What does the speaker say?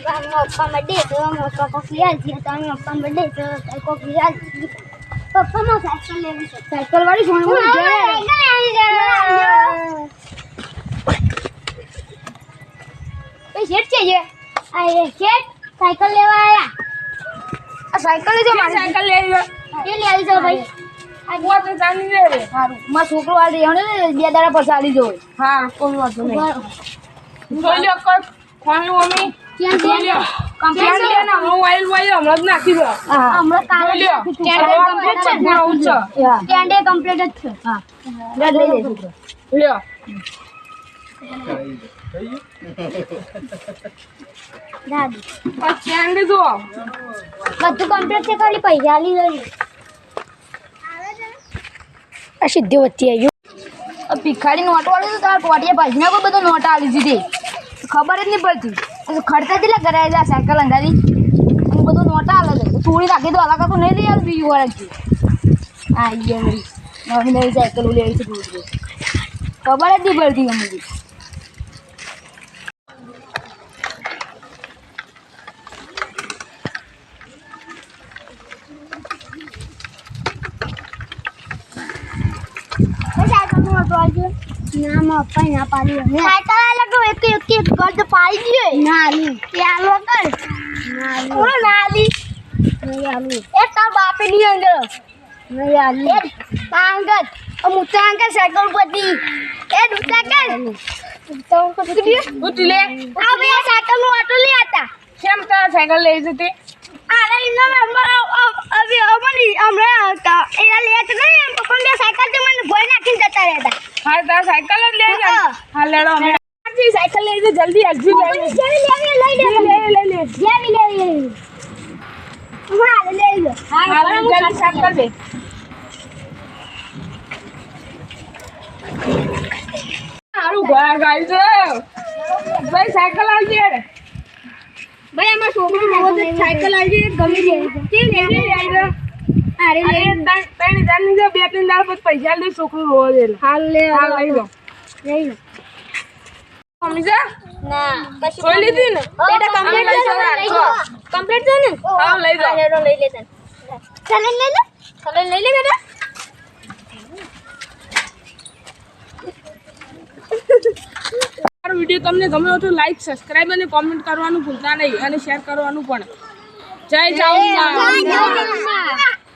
પપ્પા બર્થડે તો પપ્પા કોફી આલતી તો અમે પપ્પા બર્થડે તો કોફી આલતી પપ્પા માં સાયકલ લેવી છે સાયકલ વાળી જોણ એ શેઠ છે જે આ શેઠ સાયકલ લેવા આયા આ સાયકલ લેજો મારી સાયકલ લેવી એ લઈ આવી જાવ ભાઈ આ બહુ તો જાની લે રે હારું માં છોકરો આ દેવાનો ને બે દાડા પછી આલી જો હા કોઈ વાત નહીં બોલ્યો કર કોની મમ્મી કેમ બોલ્યો કમ્પ્લીટ લે ના મોબાઈલ હમણાં જ નાખી દો હા હમણાં કાલે સ્ટેન્ડ કમ્પ્લીટ છે પૂરો ઉચ્ચ સ્ટેન્ડ કમ્પ્લીટ જ છે હા લઈ લે છોકરો લ્યો દાદી આ સ્ટેન્ડ જો બધું કમ્પ્લીટ છે ખાલી પૈસા આલી દો આ સીધી વચ્ચે આવ્યું ભિખારી નોટ વાળું તો તાર કોટીએ ભાજના કોઈ બધું નોટ આલી દીધી ખબર જ નહીં પડતી ખર્ચા કેટલા કરાય છે સાયકલ અંધારી બધું નોટા આલે છે થોડી રાખી દો અલગ તો નહીં લઈ આવે બીજું વાર હા નવી નવી સાયકલ લેવી છે ખબર જ નહીં પડતી ગમે ના માં પપ્પા ના પાડી સાયકલ અલગ એક ગર્દ પાડી દે નાલી ચાલો કર નાલી ઓ નાલી નાલી એ તાર બાપે ની અંદર નાલી એ પાંગત મુતા અંક સાયકલ પતી એ દુતા કર તો કુટી ઉઠી લે આ બે સાયકલ નો ઓટો લે આતા કેમ તાર સાયકલ લઈ જતી અરે ઇનો અભી અમની હમણાં હતા એના લે તો નહીં પપ્પા બે સાયકલ તે મને ભોય નાખીને જતા રહેતા હા તાર સાયકલ જ લે હા લેડો અમે સાયકલ લઈ લે જલ્દી અરજી લઈ લે હા જલ્દી સાયકલ દે હારું ગાઈ છે ભાઈ સાયકલ આવજે ભાઈ અમાર છોકરો રોજ સાયકલ આવજે ગમી જાય કે લે અરે લે તણી જાની જો બે ત્રણ દાડા પછી પૈસા લે છોકરો રોજ હાલ લે હાલ લઈ લો મમ્મી જા ના પછી કોઈ લીધી ને બેટા કમ્પ્લીટ છે ને હા લઈ જા લઈ લે તને ચાલ લઈ લે બેટા વિડીયો તમને ગમે તો લાઈક સબસ્ક્રાઇબ અને કોમેન્ટ કરવાનું ભૂલતા નહીં અને શેર કરવાનું પણ જય ચાઉ